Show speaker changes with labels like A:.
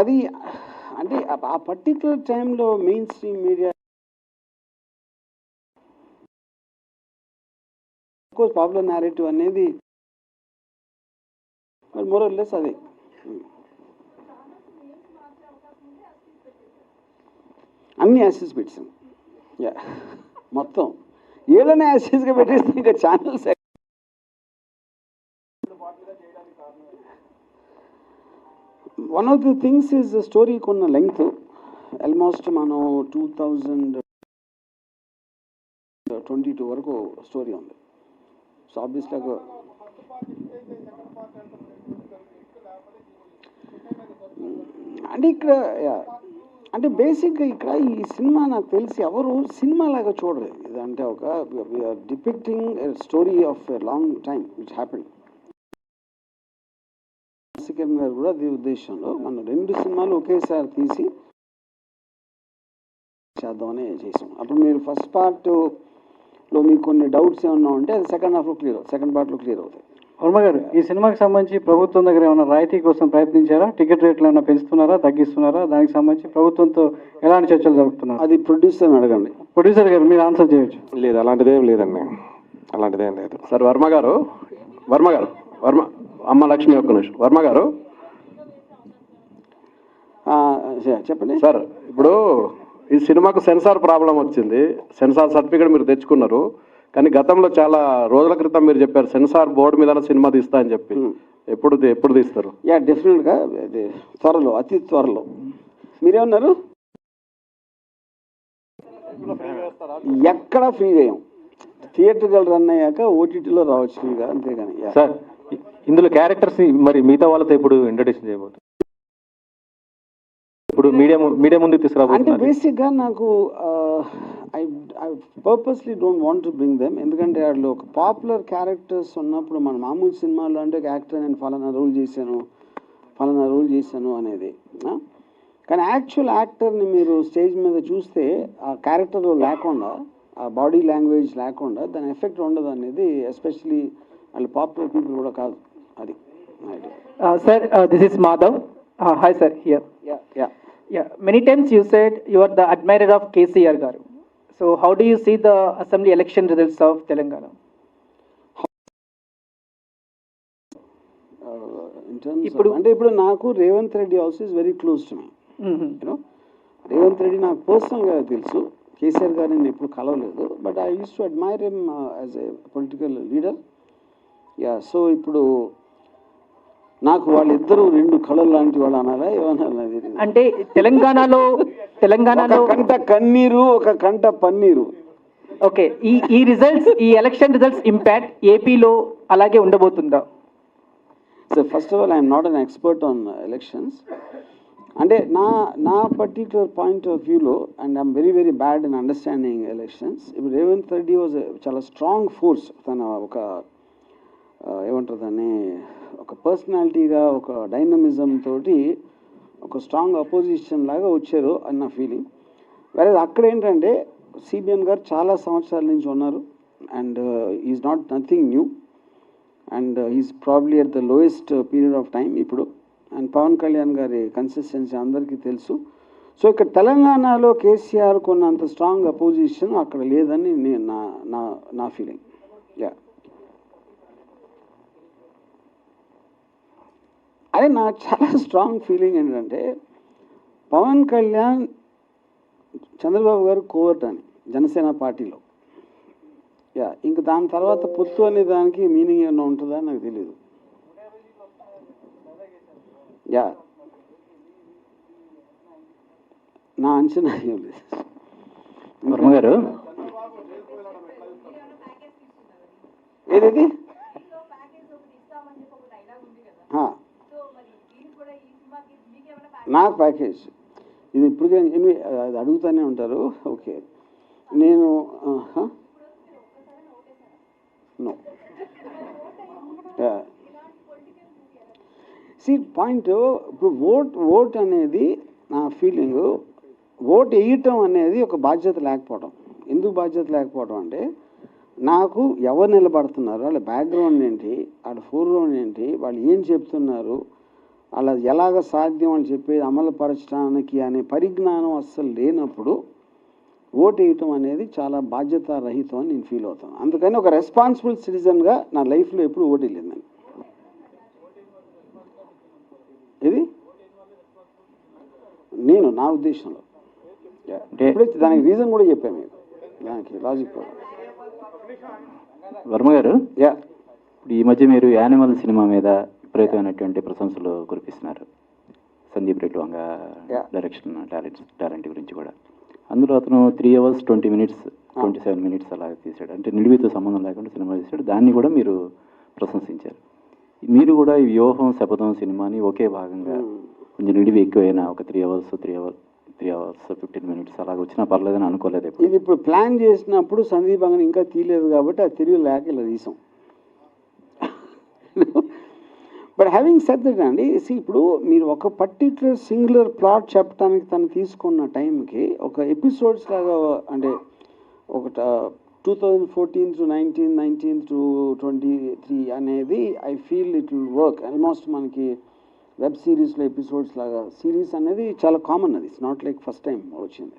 A: అది అంటే ఆ పర్టికులర్ టైంలో main stream media popular narrative అనేది మోరల్లెస్ అది అన్ని యాసిస్ పెట్టాను. యా మొత్తం ఏదైనా యాసిస్గా పెట్టేస్తే ఇంకా channels. One of the things is స్టోరీకి ఉన్న లెంగ్త్ ఆల్మోస్ట్ మనం 2022 వరకు స్టోరీ ఉంది. సో ఆబ్వియస్లీ అంటే ఇక్కడ అంటే బేసిక్గా ఇక్కడ ఈ సినిమా నాకు తెలిసి ఎవరు సినిమా లాగా చూడరు. ఇదంటే ఒక we are depicting story of a long time which happened. Kiran గారు కూడా అదే ఉద్దేశంలో మనం 2 సినిమాలు ఒకేసారి తీసి చేద్దామని చేసాం. అప్పుడు మీరు ఫస్ట్ పార్ట్లో మీకు కొన్ని డౌట్స్ ఏమన్నా ఉంటే అది సెకండ్ పార్ట్లో క్లియర్ అవుతాయి.
B: వర్మ గారు, ఈ సినిమాకి సంబంధించి ప్రభుత్వం దగ్గర ఏమైనా రాయితీ కోసం ప్రయత్నించారా? టికెట్ రేట్లు ఏమైనా పెంచుతున్నారా, తగ్గిస్తున్నారా? దానికి సంబంధించి ప్రభుత్వంతో ఎలాంటి చర్చలు జరుపుతున్నారు?
A: అది ప్రొడ్యూసర్ని అడగండి.
B: ప్రొడ్యూసర్ గారు మీరు ఆన్సర్ చేయొచ్చు.
C: లేదు, అలాంటిదేం లేదండి, అలాంటిదేం లేదు సార్. వర్మ గారు అమ్మ లక్ష్మి ఒక్క నిమిషం. వర్మ గారు
A: చెప్పండి
C: సార్. ఇప్పుడు ఈ సినిమాకు సెన్సార్ ప్రాబ్లం వచ్చింది. సెన్సార్ సర్టిఫికేట్ మీరు తెచ్చుకున్నారు, కానీ గతంలో చాలా రోజుల క్రితం మీరు చెప్పారు సెన్సార్ బోర్డు మీద సినిమా తీస్తా అని చెప్పి. ఎప్పుడు తీస్తారు?
A: యా డెఫినెట్గా త్వరలో, అతి త్వరలో. మీరేమన్నారు? ఎక్కడ ఫ్రీ చేయం, థియేటర్కి రన్ అయ్యాక ఓటీటీలో రావచ్చు ఫ్రీగా, అంతేగాని.
D: సార్ ఇందులో క్యారెక్టర్స్ మరి మిగతా వాళ్ళతో ఇప్పుడు ఇంట్రడ్యూషన్ చేయబోతుంది, ఇప్పుడు మీడియా ముందుకు తీసుకురాబోతున్నారు.
A: అంటే బేసిక్గా నాకు I purposely don't want to bring them. ఎందుకంటే వాళ్ళు ఒక పాపులర్ క్యారెక్టర్స్ ఉన్నప్పుడు మన మామూలు సినిమాల్లో అంటే ఒక యాక్టర్ నేను ఫలానా రోల్ చేశాను అనేది. కానీ యాక్చువల్ యాక్టర్ని మీరు స్టేజ్ మీద చూస్తే ఆ క్యారెక్టర్ లేకుండా, ఆ బాడీ లాంగ్వేజ్ లేకుండా దాని ఎఫెక్ట్ ఉండదు అనేది, ఎస్పెషలీ వాళ్ళు పాపులర్ పీపుల్ కూడా కాదు. అది
E: sir, this is Madhav. Hi sir, here. Yeah, many times you said you are the admirer of KCR garu. So how do you see the assembly election results of Telangana?
A: In terms of, అంటే ఇప్పుడు నాకు Revanth Reddy also is very close to me. You know Revanth Reddy నాకు పర్సనల్గా తెలుసు, కేసీఆర్ గారిని నేను ఎప్పుడు కలవలేదు, but I use to admire him as a political leader. Yeah, so ఇప్పుడు నాకు వాళ్ళిద్దరూ 2 కళలు లాంటి వాళ్ళు అనాలా ఏమన్నా?
E: అంటే తెలంగాణలో
A: కంట కన్నీరు, ఒక కంట పన్నీరు.
E: ఓకే, ఈ రిజల్ట్స్, ఈ ఎలక్షన్ రిజల్ట్స్ ఇంపాక్ట్ ఏపీలో అలాగే ఉండబోతుందా?
A: So first of all I'm not an expert on elections. అంటే నా పర్టిక్యులర్ పాయింట్ ఆఫ్ వ్యూలో, and I'm very very bad in understanding elections. ఇప్పుడు రేవంత్ రెడ్డి వాజ్ చాలా స్ట్రాంగ్ ఫోర్స్. తన ఒక ఏమంటారు దాన్ని, ఒక పర్సనాలిటీగా, ఒక డైనమిజం తోటి ఒక స్ట్రాంగ్ అపోజిషన్ లాగా వచ్చారు అన్న ఫీలింగ్. వేరే అక్కడ ఏంటంటే సిబిఎన్ గారు చాలా సంవత్సరాల నుంచి ఉన్నారు, and is not nothing new, and is probably at the lowest period of time ఇప్పుడు. అండ్ పవన్ కళ్యాణ్ గారి కన్సిస్టెన్సీ అందరికీ తెలుసు. సో ఇక్కడ తెలంగాణలో కేసీఆర్ కొన్నంత స్ట్రాంగ్ అపోజిషన్ అక్కడ లేదని నా ఫీలింగ్. యా, అదే నా చాలా స్ట్రాంగ్ ఫీలింగ్ ఏంటంటే పవన్ కళ్యాణ్ చంద్రబాబు గారు కోవర్ట్ అని జనసేన పార్టీలో. యా, ఇంక దాని తర్వాత పొత్తు అనే దానికి మీనింగ్ ఏమైనా ఉంటుందా నాకు తెలియదు. యా, నా అంచనా ఏం లేదు.
D: వర్మ గారు,
A: ఏది నాకు ప్యాకేజ్ ఇది ఇప్పటికే అది అడుగుతూనే ఉంటారు. ఓకే, నేను నో పాయింట్. ఇప్పుడు ఓట్ అనేది నా ఫీలింగ్, ఓట్ వేయటం అనేది ఒక బాధ్యత లేకపోవడం. ఎందుకు బాధ్యత లేకపోవడం అంటే, నాకు ఎవరు నిలబడుతున్నారు, వాళ్ళ బ్యాక్గ్రౌండ్ ఏంటి, వాళ్ళ ఫోర్గ్రౌండ్ ఏంటి, వాళ్ళు ఏం చెప్తున్నారు, అలా ఎలాగ సాధ్యం అని చెప్పేది అమలుపరచడానికి అనే పరిజ్ఞానం అస్సలు లేనప్పుడు ఓటు వేయటం అనేది చాలా బాధ్యతారహితం అని నేను ఫీల్ అవుతాను. అందుకని ఒక రెస్పాన్సిబుల్ సిటిజన్గా నా లైఫ్లో ఎప్పుడు ఓటు వెళ్ళిందని. ఇది నేను నా ఉద్దేశంలో దానికి రీజన్ కూడా చెప్పాను మీకు, దానికి లాజిక్ కూడా.
D: వర్మ గారు,
A: యా,
D: ఇప్పుడు ఈ మధ్య మీరు యానిమల్ సినిమా మీద విపరీతమైనటువంటి ప్రశంసలు కురిపిస్తున్నారు. సందీప్ రెడ్డి వంగ డైరెక్షన్ టాలెంట్ గురించి కూడా. అందులో అతను 3 hours 20 minutes 27 minutes అలా తీశాడు. అంటే నిడివితో సంబంధం లేకుండా సినిమా తీశాడు. దాన్ని కూడా మీరు ప్రశంసించారు. మీరు కూడా ఈ వ్యూహం శపథం సినిమాని ఒకే భాగంగా కొంచెం నిడివి ఎక్కువైనా ఒక 3 hours 15 minutes అలాగ వచ్చినా పర్లేదని అనుకోలేదు.
A: ఇది ఇప్పుడు ప్లాన్ చేసినప్పుడు సందీప్ అంగన్ ఇంకా తీయలేదు కాబట్టి అది తిరిగి లేక ఇలా తీసాం. బట్ హ్యావింగ్ సెడ్ దట్ అండి, ఇప్పుడు మీరు ఒక పర్టిక్యులర్ సింగులర్ ప్లాట్ చెప్పడానికి తను తీసుకున్న టైంకి ఒక ఎపిసోడ్స్ లాగా, అంటే ఒక 2014 to 19 to 23 అనేది I feel it will work. Almost మనకి వెబ్ సిరీస్లో ఎపిసోడ్స్ లాగా సిరీస్ అనేది చాలా కామన్, అది it's not like first time వచ్చింది.